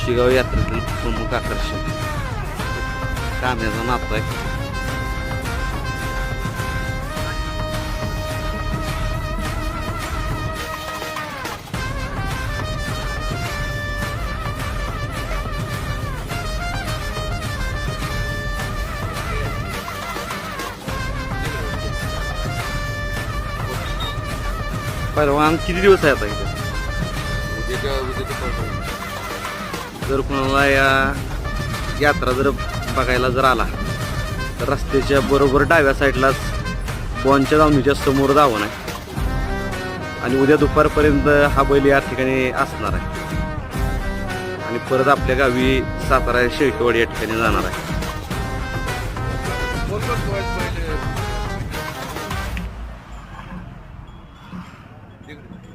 कुशीगाव यात्रेतील प्रमुख आकर्षण काम्याचा नातू आहे. पहिलवान किती दिवस आहे आता इथे? जर कोणाला या यात्रा जर बघायला जर आला तर रस्त्याच्या बरोबर डाव्या साईडलाच बॉनच्या दावणीच्या समोर दावण आहे आणि उद्या दुपारपर्यंत हा बैल या ठिकाणी असणार आहे आणि परत आपल्या गावी सातारा शेळकेवाडी या ठिकाणी जाणार आहे.